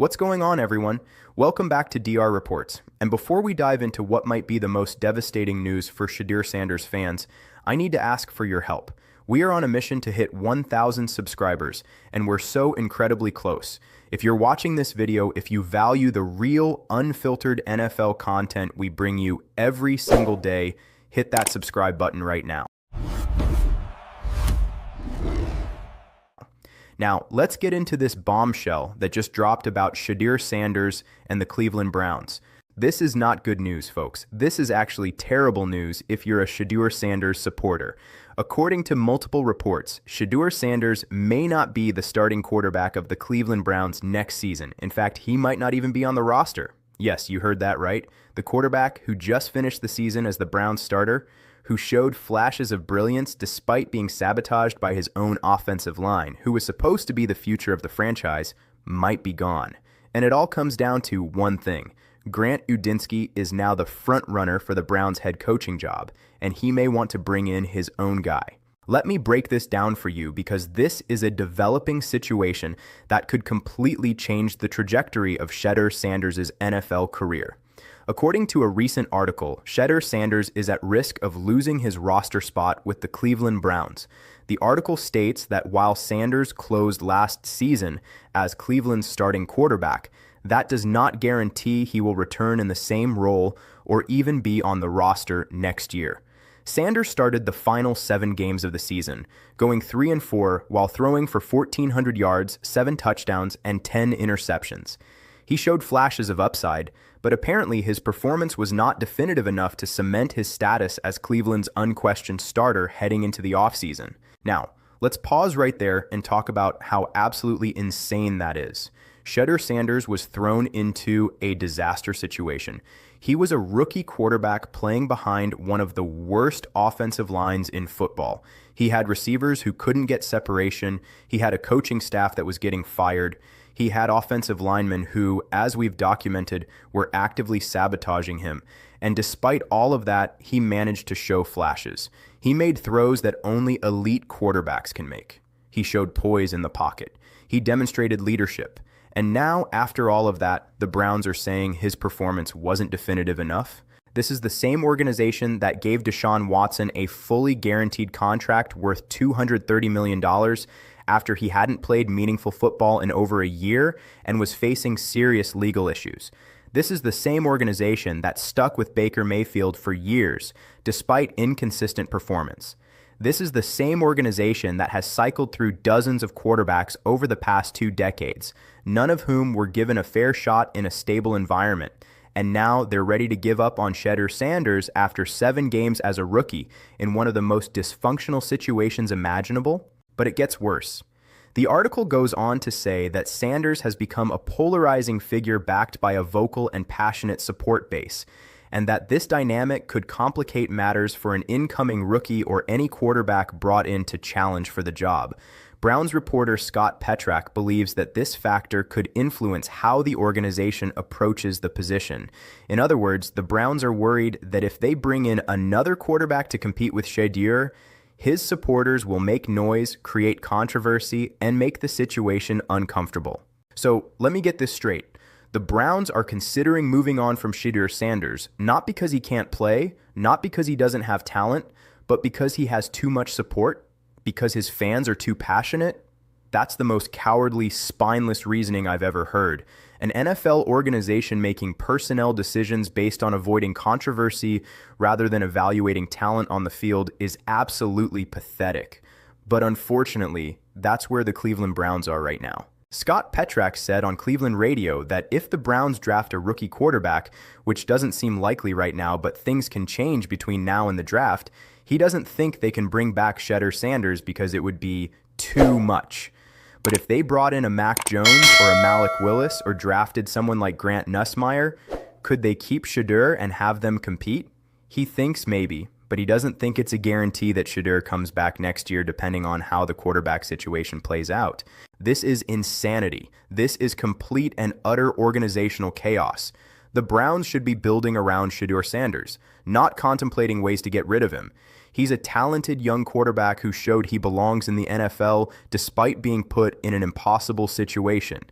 What's going on, everyone? Welcome back to DR Reports. And before we dive into what might be the most devastating news for Shedeur Sanders fans, I need to ask for your help. We are on a mission to hit 1,000 subscribers, and we're so incredibly close. If you're watching this video, if you value the real, unfiltered NFL content we bring you every single day, hit that subscribe button right now. Now, let's get into this bombshell that just dropped about Shedeur Sanders and the Cleveland Browns. This is not good news, folks. This is actually terrible news if you're a Shedeur Sanders supporter. According to multiple reports, Shedeur Sanders may not be the starting quarterback of the Cleveland Browns next season. In fact, he might not even be on the roster. Yes, you heard that right. The quarterback who just finished the season as the Browns starter, who showed flashes of brilliance despite being sabotaged by his own offensive line, who was supposed to be the future of the franchise, might be gone. And it all comes down to one thing. Grant Udinski is now the front runner for the Browns head coaching job, and he may want to bring in his own guy. Let me break this down for you because this is a developing situation that could completely change the trajectory of Shedeur Sanders' NFL career. According to a recent article, Shedeur Sanders is at risk of losing his roster spot with the Cleveland Browns. The article states that while Sanders closed last season as Cleveland's starting quarterback, that does not guarantee he will return in the same role or even be on the roster next year. Sanders started the final 7 games of the season, going 3-4 while throwing for 1,400 yards, 7 touchdowns, and 10 interceptions. He showed flashes of upside, but apparently his performance was not definitive enough to cement his status as Cleveland's unquestioned starter heading into the offseason. Now, let's pause right there and talk about how absolutely insane that is. Shedeur Sanders was thrown into a disaster situation. He was a rookie quarterback playing behind one of the worst offensive lines in football. He had receivers who couldn't get separation. He had a coaching staff that was getting fired. He had offensive linemen who, as we've documented, were actively sabotaging him. And despite all of that, he managed to show flashes. He made throws that only elite quarterbacks can make. He showed poise in the pocket. He demonstrated leadership. And now, after all of that, the Browns are saying his performance wasn't definitive enough. This is the same organization that gave Deshaun Watson a fully guaranteed contract worth $230 million after he hadn't played meaningful football in over a year and was facing serious legal issues. This is the same organization that stuck with Baker Mayfield for years, despite inconsistent performance. This is the same organization that has cycled through dozens of quarterbacks over the past 2 decades, none of whom were given a fair shot in a stable environment. And now they're ready to give up on Shedeur Sanders after 7 games as a rookie in one of the most dysfunctional situations imaginable. But it gets worse. The article goes on to say that Sanders has become a polarizing figure backed by a vocal and passionate support base, and that this dynamic could complicate matters for an incoming rookie or any quarterback brought in to challenge for the job. Browns reporter Scott Petrak believes that this factor could influence how the organization approaches the position. In other words, the Browns are worried that if they bring in another quarterback to compete with Shedeur, his supporters will make noise, create controversy, and make the situation uncomfortable. So let me get this straight. The Browns are considering moving on from Shedeur Sanders, not because he can't play, not because he doesn't have talent, but because he has too much support, because his fans are too passionate. That's the most cowardly, spineless reasoning I've ever heard. An NFL organization making personnel decisions based on avoiding controversy rather than evaluating talent on the field is absolutely pathetic. But unfortunately, that's where the Cleveland Browns are right now. Scott Petrak said on Cleveland radio that if the Browns draft a rookie quarterback, which doesn't seem likely right now, but things can change between now and the draft, he doesn't think they can bring back Shedeur Sanders because it would be too much. But if they brought in a Mac Jones or a Malik Willis or drafted someone like Grant Nussmeier, could they keep Shedeur and have them compete? He thinks maybe, but he doesn't think it's a guarantee that Shedeur comes back next year depending on how the quarterback situation plays out. This is insanity. This is complete and utter organizational chaos. The Browns should be building around Shedeur Sanders, not contemplating ways to get rid of him. He's a talented young quarterback who showed he belongs in the NFL despite being put in an impossible situation.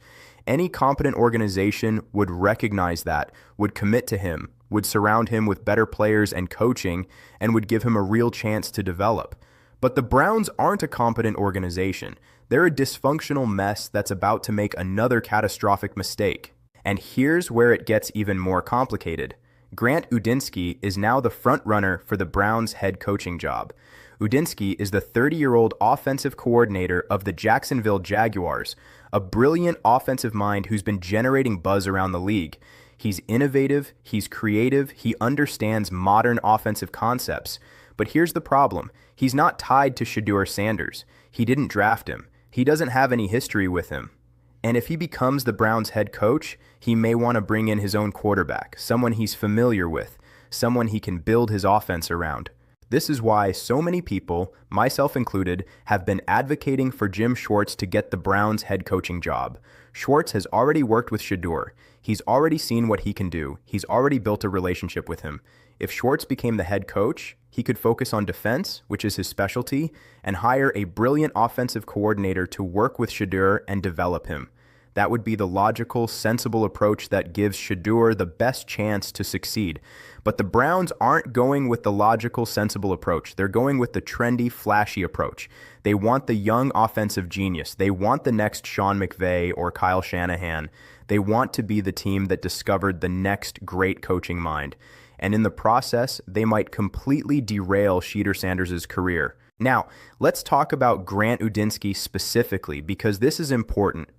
Any competent organization would recognize that, would commit to him, would surround him with better players and coaching, and would give him a real chance to develop. But the Browns aren't a competent organization. They're a dysfunctional mess that's about to make another catastrophic mistake. And here's where it gets even more complicated. Grant Udinski is now the front-runner for the Browns' head coaching job. Udinski is the 30-year-old offensive coordinator of the Jacksonville Jaguars, a brilliant offensive mind who's been generating buzz around the league. He's innovative, he's creative, he understands modern offensive concepts. But here's the problem. He's not tied to Shedeur Sanders. He didn't draft him. He doesn't have any history with him. And if he becomes the Browns' head coach, he may want to bring in his own quarterback, someone he's familiar with, someone he can build his offense around. This is why so many people, myself included, have been advocating for Jim Schwartz to get the Browns' head coaching job. Schwartz has already worked with Shedeur. He's already seen what he can do. He's already built a relationship with him. If Schwartz became the head coach, he could focus on defense, which is his specialty, and hire a brilliant offensive coordinator to work with Shedeur and develop him. That would be the logical, sensible approach that gives Shedeur the best chance to succeed. But the Browns aren't going with the logical, sensible approach. They're going with the trendy, flashy approach. They want the young offensive genius. They want the next Sean McVay or Kyle Shanahan. They want to be the team that discovered the next great coaching mind. And in the process, they might completely derail Shedeur Sanders' career. Now, let's talk about Grant Udinski specifically, because this is important.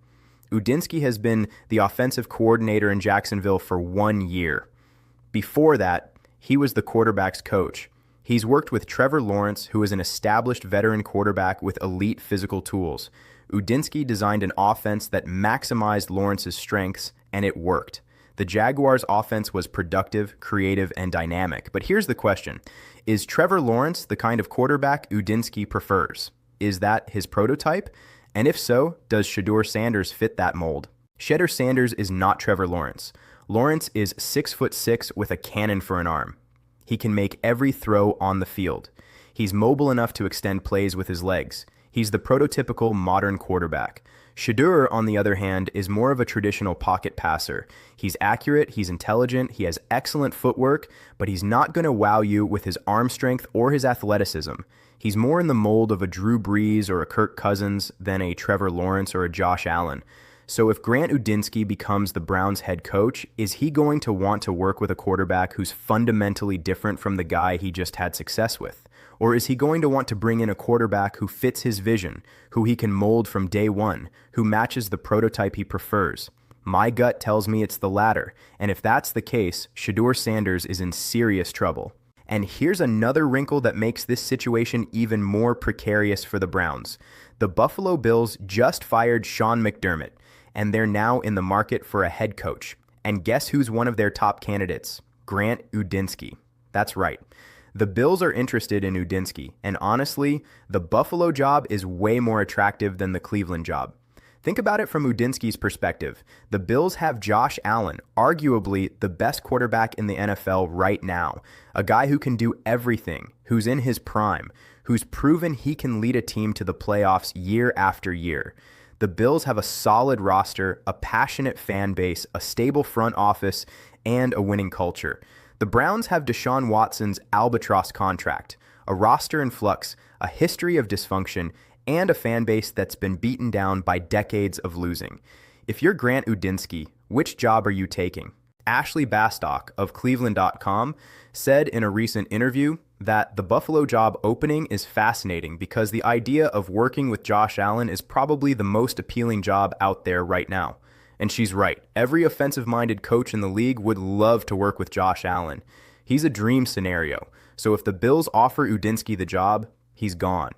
Udinski has been the offensive coordinator in Jacksonville for 1 year. Before that, he was the quarterback's coach. He's worked with Trevor Lawrence, who is an established veteran quarterback with elite physical tools. Udinski designed an offense that maximized Lawrence's strengths, and it worked. The Jaguars' offense was productive, creative, and dynamic. But here's the question. Is Trevor Lawrence the kind of quarterback Udinski prefers? Is that his prototype? And if so, does Shedeur Sanders fit that mold? Shedeur Sanders is not Trevor Lawrence. Lawrence is 6'6" with a cannon for an arm. He can make every throw on the field. He's mobile enough to extend plays with his legs. He's the prototypical modern quarterback. Shedeur, on the other hand, is more of a traditional pocket passer. He's accurate, he's intelligent, he has excellent footwork, but he's not going to wow you with his arm strength or his athleticism. He's more in the mold of a Drew Brees or a Kirk Cousins than a Trevor Lawrence or a Josh Allen. So if Grant Udinski becomes the Browns' head coach, is he going to want to work with a quarterback who's fundamentally different from the guy he just had success with? Or is he going to want to bring in a quarterback who fits his vision, who he can mold from day one, who matches the prototype he prefers? My gut tells me it's the latter, and if that's the case, Shedeur Sanders is in serious trouble. And here's another wrinkle that makes this situation even more precarious for the Browns. The Buffalo Bills just fired Sean McDermott, and they're now in the market for a head coach. And guess who's one of their top candidates? Grant Udinski. That's right. The Bills are interested in Udinski, and honestly, the Buffalo job is way more attractive than the Cleveland job. Think about it from Udinski's perspective. The Bills have Josh Allen, arguably the best quarterback in the NFL right now, a guy who can do everything, who's in his prime, who's proven he can lead a team to the playoffs year after year. The Bills have a solid roster, a passionate fan base, a stable front office, and a winning culture. The Browns have Deshaun Watson's albatross contract, a roster in flux, a history of dysfunction, and a fan base that's been beaten down by decades of losing. If you're Grant Udinski, which job are you taking? Ashley Bastock of Cleveland.com said in a recent interview that the Buffalo job opening is fascinating because the idea of working with Josh Allen is probably the most appealing job out there right now. And she's right. Every offensive-minded coach in the league would love to work with Josh Allen. He's a dream scenario. So if the Bills offer Udinski the job, he's gone.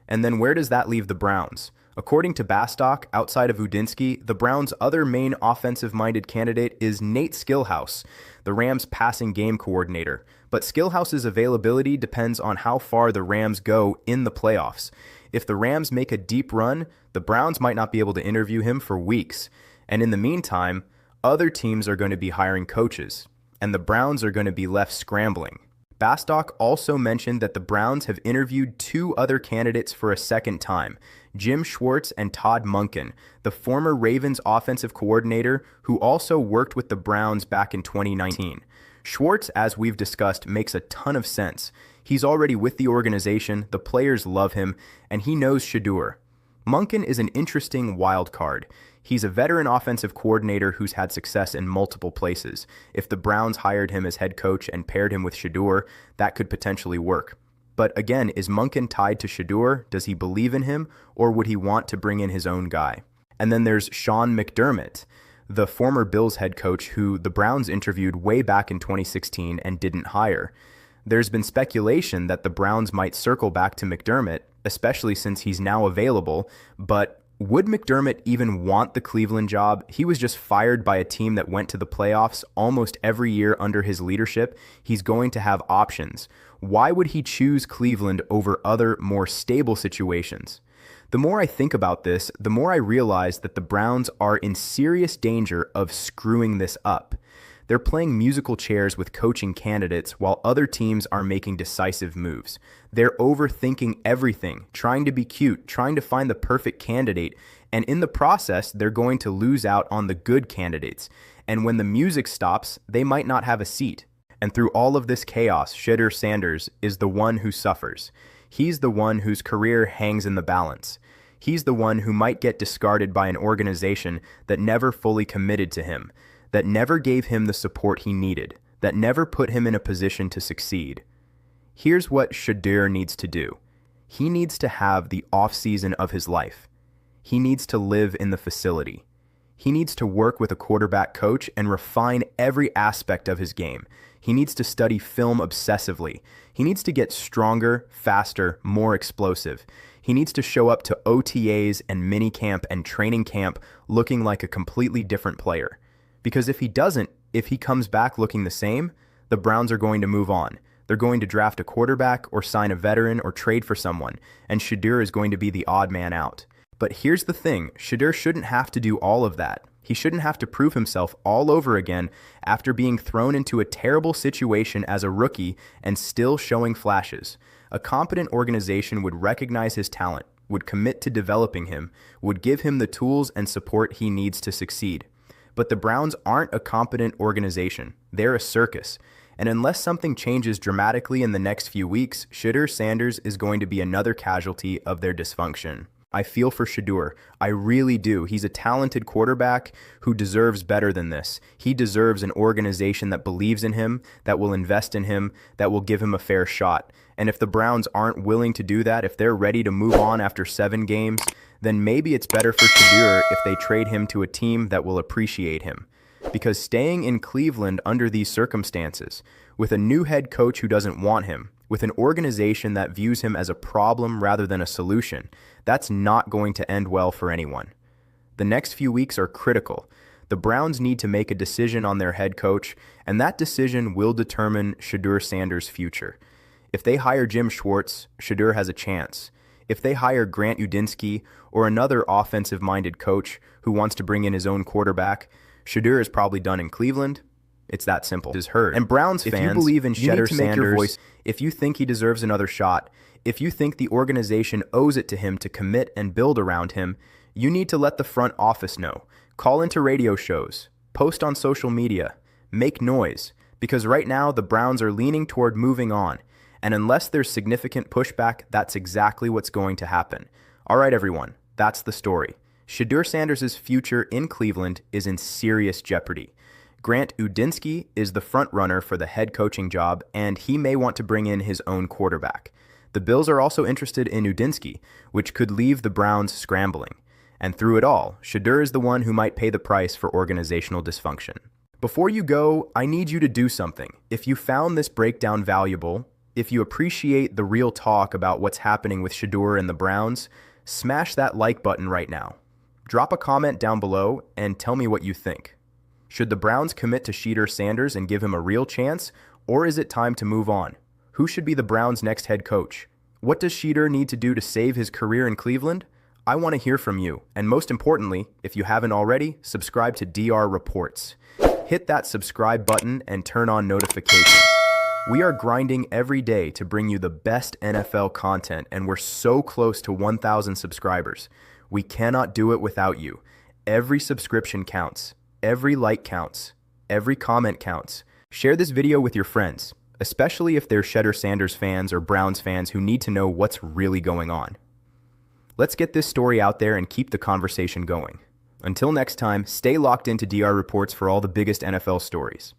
And then where does that leave the Browns? According to Bastock, outside of Udinski, the Browns' other main offensive-minded candidate is Nate Skillhouse, the Rams' passing game coordinator. But Skillhouse's availability depends on how far the Rams go in the playoffs. If the Rams make a deep run, the Browns might not be able to interview him for weeks. And in the meantime, other teams are going to be hiring coaches, and the Browns are going to be left scrambling. Bastock also mentioned that the Browns have interviewed two other candidates for a second time, Jim Schwartz and Todd Monken, the former Ravens offensive coordinator who also worked with the Browns back in 2019. Schwartz, as we've discussed, makes a ton of sense. He's already with the organization, the players love him, and he knows Shedeur. Monken is an interesting wild card. He's a veteran offensive coordinator who's had success in multiple places. If the Browns hired him as head coach and paired him with Shedeur, that could potentially work. But again, is Monken tied to Shedeur? Does he believe in him, or would he want to bring in his own guy? And then there's Sean McDermott, the former Bills head coach who the Browns interviewed way back in 2016 and didn't hire. There's been speculation that the Browns might circle back to McDermott, especially since he's now available, but would McDermott even want the Cleveland job? He was just fired by a team that went to the playoffs almost every year under his leadership. He's going to have options. Why would he choose Cleveland over other, more stable situations? The more I think about this, the more I realize that the Browns are in serious danger of screwing this up. They're playing musical chairs with coaching candidates while other teams are making decisive moves. They're overthinking everything, trying to be cute, trying to find the perfect candidate, and in the process, they're going to lose out on the good candidates. And when the music stops, they might not have a seat. And through all of this chaos, Shedeur Sanders is the one who suffers. He's the one whose career hangs in the balance. He's the one who might get discarded by an organization that never fully committed to him, that never gave him the support he needed, that never put him in a position to succeed. Here's what Shedeur needs to do. He needs to have the off-season of his life. He needs to live in the facility. He needs to work with a quarterback coach and refine every aspect of his game. He needs to study film obsessively. He needs to get stronger, faster, more explosive. He needs to show up to OTAs and minicamp and training camp looking like a completely different player. Because if he doesn't, if he comes back looking the same, the Browns are going to move on. They're going to draft a quarterback or sign a veteran or trade for someone, and Shedeur is going to be the odd man out. But here's the thing, Shedeur shouldn't have to do all of that. He shouldn't have to prove himself all over again after being thrown into a terrible situation as a rookie and still showing flashes. A competent organization would recognize his talent, would commit to developing him, would give him the tools and support he needs to succeed. But the Browns aren't a competent organization. They're a circus. And unless something changes dramatically in the next few weeks, Shedeur Sanders is going to be another casualty of their dysfunction. I feel for Shedeur. I really do. He's a talented quarterback who deserves better than this. He deserves an organization that believes in him, that will invest in him, that will give him a fair shot. And if the Browns aren't willing to do that, if they're ready to move on after 7 games, then maybe it's better for Shedeur if they trade him to a team that will appreciate him. Because staying in Cleveland under these circumstances, with a new head coach who doesn't want him, with an organization that views him as a problem rather than a solution, that's not going to end well for anyone. The next few weeks are critical. The Browns need to make a decision on their head coach, and that decision will determine Shedeur Sanders' future. If they hire Jim Schwartz, Shedeur has a chance. If they hire Grant Udinski or another offensive-minded coach who wants to bring in his own quarterback, Shedeur is probably done in Cleveland. It's that simple. Is heard. And Browns fans, if you believe in Shedeur Sanders, if you think he deserves another shot, if you think the organization owes it to him to commit and build around him, you need to let the front office know. Call into radio shows, post on social media, make noise, because right now the Browns are leaning toward moving on. And unless there's significant pushback, that's exactly what's going to happen. All right, everyone, that's the story. Shedeur Sanders' future in Cleveland is in serious jeopardy. Grant Udinski is the frontrunner for the head coaching job, and he may want to bring in his own quarterback. The Bills are also interested in Udinski, which could leave the Browns scrambling. And through it all, Shedeur is the one who might pay the price for organizational dysfunction. Before you go, I need you to do something. If you found this breakdown valuable, if you appreciate the real talk about what's happening with Shedeur and the Browns, smash that like button right now. Drop a comment down below and tell me what you think. Should the Browns commit to Shedeur Sanders and give him a real chance, or is it time to move on? Who should be the Browns' next head coach? What does Shedeur need to do to save his career in Cleveland? I want to hear from you, and most importantly, if you haven't already, subscribe to DR Reports. Hit that subscribe button and turn on notifications. We are grinding every day to bring you the best NFL content, and we're so close to 1,000 subscribers. We cannot do it without you. Every subscription counts. Every like counts. Every comment counts. Share this video with your friends, especially if they're Shedeur Sanders fans or Browns fans who need to know what's really going on. Let's get this story out there and keep the conversation going. Until next time, stay locked into DR Reports for all the biggest NFL stories.